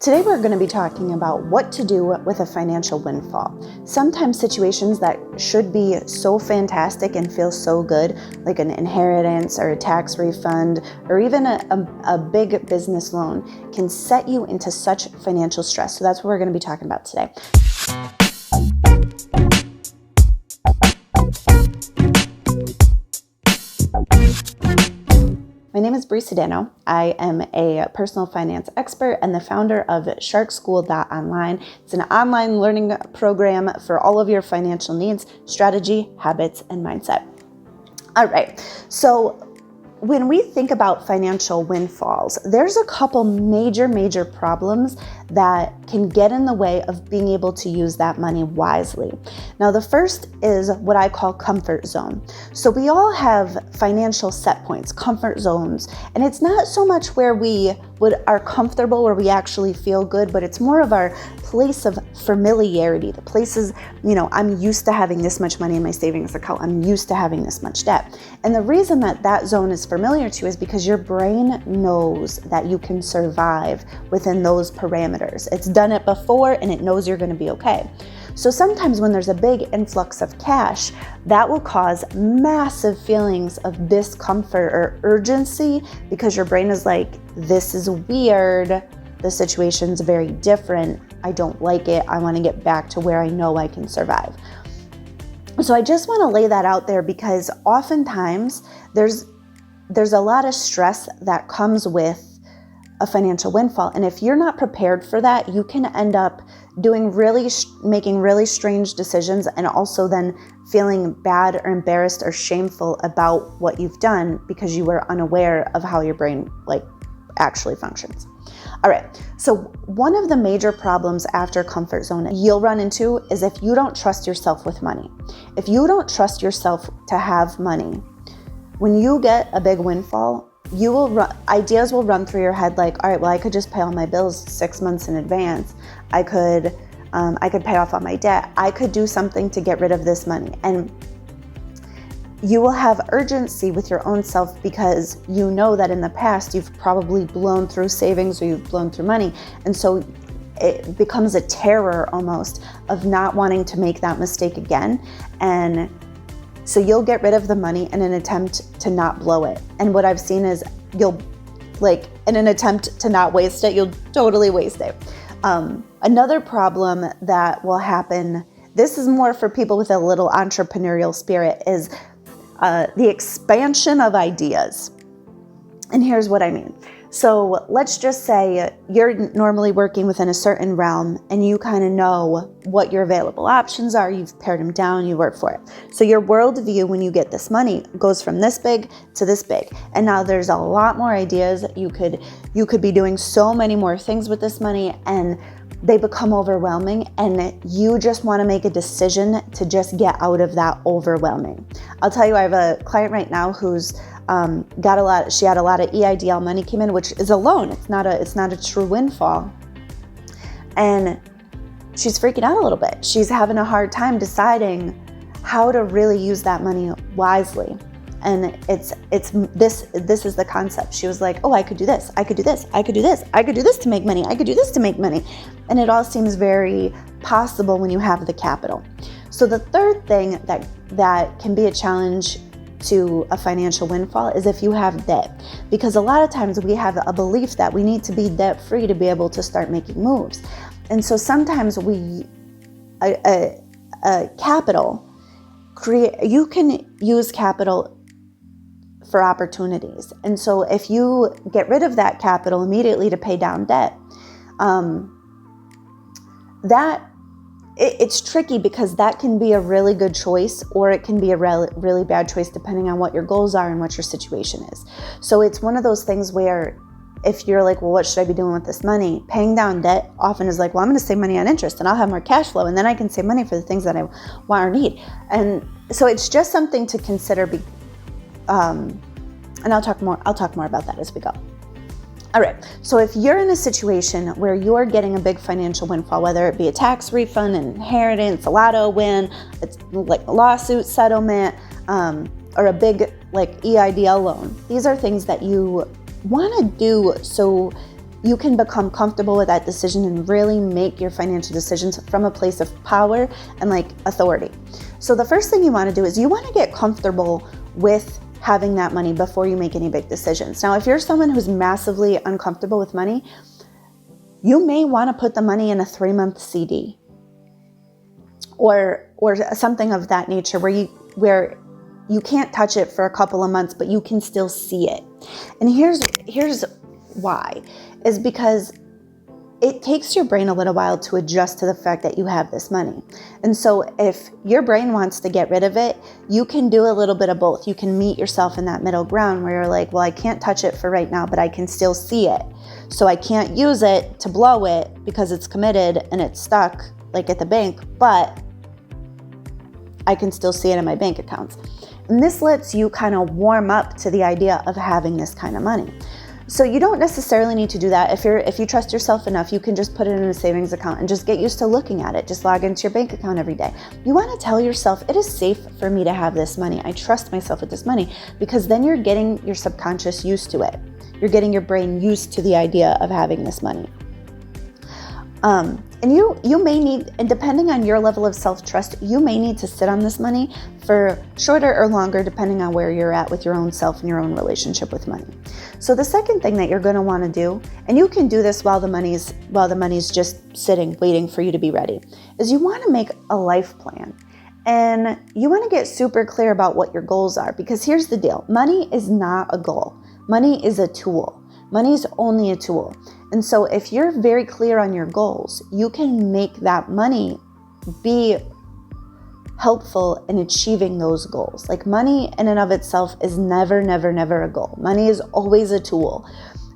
Today we're going to be talking about what to do with a financial windfall. Sometimes situations that should be so fantastic and feel so good, like an inheritance or a tax refund or even a big business loan, can set you into such financial stress. So that's what we're going to be talking about today. My name is Brie Sodano. I am a personal finance expert and the founder of sharkschool.online. It's an online learning program for all of your financial needs, strategy, habits, and mindset. All right, so when we think about financial windfalls, there's a couple major problems that can get in the way of being able to use that money wisely. Now, the first is what I call comfort zone. So we all have financial set points, comfort zones, and it's not so much where we are comfortable, where we actually feel good, but it's more of our place of familiarity. The places, I'm used to having this much money in my savings account. I'm used to having this much debt. And the reason that zone is familiar to you is because your brain knows that you can survive within those parameters. It's done it before and it knows you're going to be okay. So sometimes when there's a big influx of cash, that will cause massive feelings of discomfort or urgency because your brain is like, this is weird. The situation's very different. I don't like it. I want to get back to where I know I can survive. So I just want to lay that out there because oftentimes there's a lot of stress that comes with a financial windfall. And if you're not prepared for that, you can end up making really strange decisions and also then feeling bad or embarrassed or shameful about what you've done because you were unaware of how your brain actually functions. All right, so one of the major problems after comfort zone you'll run into is if you don't trust yourself with money. If you don't trust yourself to have money, when you get a big windfall, ideas will run through your head like, all right, well, I could just pay all my bills 6 months in advance. I could pay off all my debt. I could do something to get rid of this money. And you will have urgency with your own self because you know that in the past you've probably blown through savings or you've blown through money. And so it becomes a terror almost of not wanting to make that mistake again. And so you'll get rid of the money in an attempt to not blow it. And what I've seen is in an attempt to not waste it, you'll totally waste it. Another problem that will happen, this is more for people with a little entrepreneurial spirit, is the expansion of ideas. And here's what I mean. So let's just say you're normally working within a certain realm and you kind of know what your available options are. You've pared them down, you work for it. So your worldview when you get this money goes from this big to this big. And now there's a lot more ideas. You could be doing so many more things with this money and they become overwhelming and you just want to make a decision to just get out of that overwhelming. I'll tell you, I have a client right now who's she had a lot of EIDL money came in, which is a loan. It's not a true windfall. And she's freaking out a little bit. She's having a hard time deciding how to really use that money wisely. And this is the concept. She was like, oh, I could do this. I could do this. I could do this. I could do this to make money. I could do this to make money. And it all seems very possible when you have the capital. So the third thing that can be a challenge to a financial windfall is if you have debt, because a lot of times we have a belief that we need to be debt free to be able to start making moves. And so sometimes you can use capital for opportunities. And so if you get rid of that capital immediately to pay down debt, it's tricky because that can be a really good choice or it can be a really bad choice depending on what your goals are and what your situation is. So it's one of those things where if you're like, well, what should I be doing with this money? Paying down debt often is like, well, I'm going to save money on interest and I'll have more cash flow and then I can save money for the things that I want or need. And so it's just something to consider. And I'll talk more about that as we go. All right, so if you're in a situation where you're getting a big financial windfall, whether it be a tax refund, an inheritance, a lotto win, it's like a lawsuit settlement, or a big EIDL loan, these are things that you want to do so you can become comfortable with that decision and really make your financial decisions from a place of power and like authority. So the first thing you want to do is you want to get comfortable with having that money before you make any big decisions. Now, if you're someone who's massively uncomfortable with money, you may want to put the money in a 3-month CD or something of that nature where you can't touch it for a couple of months, but you can still see it. And here's why, is because it takes your brain a little while to adjust to the fact that you have this money. And so if your brain wants to get rid of it, you can do a little bit of both. You can meet yourself in that middle ground where you're like, well, I can't touch it for right now, but I can still see it. So I can't use it to blow it because it's committed and it's stuck like at the bank, but I can still see it in my bank accounts. And this lets you kind of warm up to the idea of having this kind of money. So you don't necessarily need to do that. If you trust yourself enough, you can just put it in a savings account and just get used to looking at it. Just log into your bank account every day. You want to tell yourself, it is safe for me to have this money. I trust myself with this money, because then you're getting your subconscious used to it. You're getting your brain used to the idea of having this money. And you may need, and depending on your level of self-trust, you may need to sit on this money for shorter or longer, depending on where you're at with your own self and your own relationship with money. So the second thing that you're going to want to do, and you can do this while the money's just sitting, waiting for you to be ready, is you want to make a life plan. And you want to get super clear about what your goals are, because here's the deal. Money is not a goal. Money is a tool. Money is only a tool. And so if you're very clear on your goals, you can make that money be helpful in achieving those goals. Like, money in and of itself is never a goal. Money is always a tool.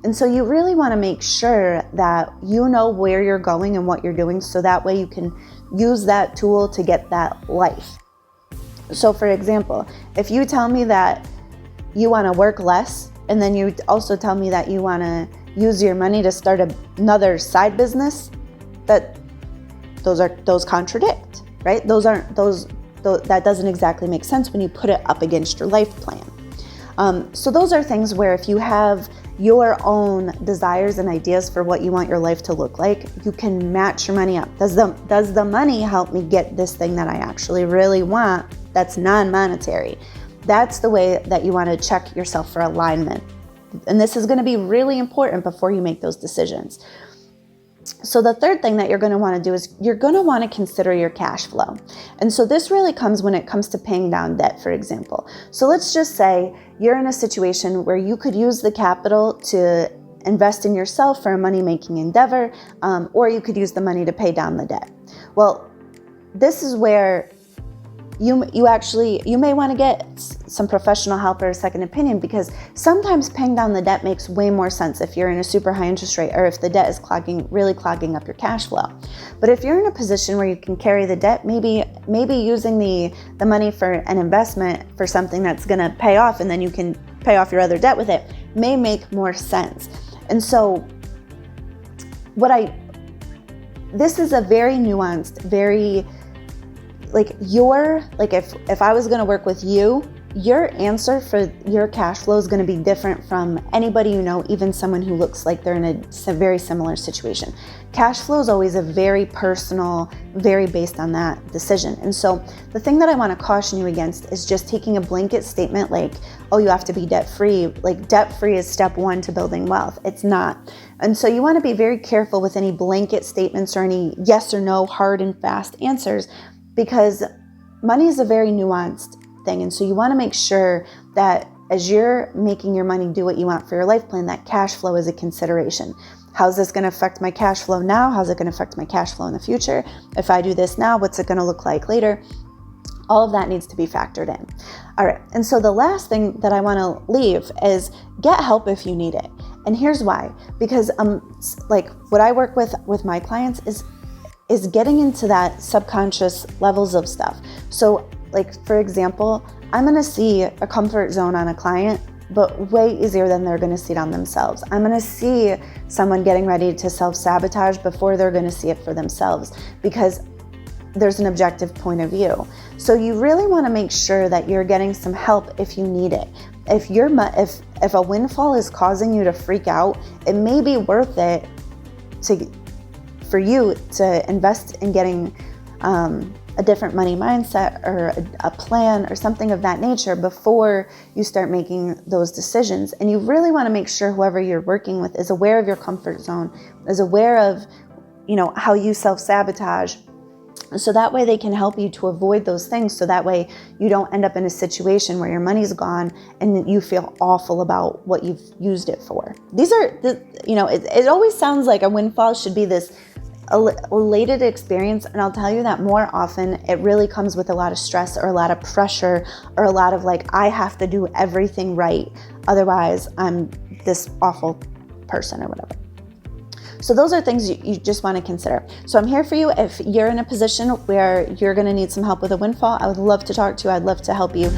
And so you really want to make sure that you know where you're going and what you're doing, so that way you can use that tool to get that life. So for example, if you tell me that you want to work less, and then you also tell me that you want to use your money to start another side business, those contradict, right? That doesn't exactly make sense when you put it up against your life plan. So those are things where if you have your own desires and ideas for what you want your life to look like, you can match your money up. Does the money help me get this thing that I actually really want that's non-monetary? That's the way that you want to check yourself for alignment. And this is going to be really important before you make those decisions. So the third thing that you're going to want to do is you're going to want to consider your cash flow. And so this really comes when it comes to paying down debt, for example. So let's just say you're in a situation where you could use the capital to invest in yourself for a money-making endeavor, or you could use the money to pay down the debt. Well, this is where you may want to get some professional help or a second opinion, because sometimes paying down the debt makes way more sense if you're in a super high interest rate, or if the debt is really clogging up your cash flow. But if you're in a position where you can carry the debt, maybe using the money for an investment for something that's going to pay off, and then you can pay off your other debt with it, may make more sense. And so this is a very nuanced, very if I was going to work with you, your answer for your cash flow is going to be different from anybody you know, even someone who looks like they're in a very similar situation. Cash flow is always a very personal, very based on that decision. And so the thing that I want to caution you against is just taking a blanket statement like, oh, you have to be debt-free. Like, debt-free is step one to building wealth. It's not. And so you want to be very careful with any blanket statements or any yes or no hard and fast answers, because money is a very nuanced thing. And so you want to make sure that as you're making your money do what you want for your life plan, that cash flow is a consideration. How's this going to affect my cash flow now? How's it going to affect my cash flow in the future? If I do this now, what's it going to look like later? All of that needs to be factored in. All right. And so the last thing that I want to leave is get help if you need it. And here's why. Because what I work with my clients is getting into that subconscious levels of stuff. So for example, I'm going to see a comfort zone on a client, but way easier than they're going to see it on themselves. I'm going to see someone getting ready to self-sabotage before they're going to see it for themselves, because there's an objective point of view. So you really want to make sure that you're getting some help if you need it. if a windfall is causing you to freak out, it may be worth it for you to invest in getting a different money mindset or a plan or something of that nature before you start making those decisions. And you really want to make sure whoever you're working with is aware of your comfort zone, is aware of, how you self-sabotage. So that way they can help you to avoid those things. So that way you don't end up in a situation where your money's gone and you feel awful about what you've used it for. It always sounds like a windfall should be this elated experience. And I'll tell you that more often it really comes with a lot of stress or a lot of pressure or a lot of I have to do everything right. Otherwise I'm this awful person or whatever. So those are things you just want to consider. So I'm here for you. If you're in a position where you're going to need some help with a windfall, I would love to talk to you. I'd love to help you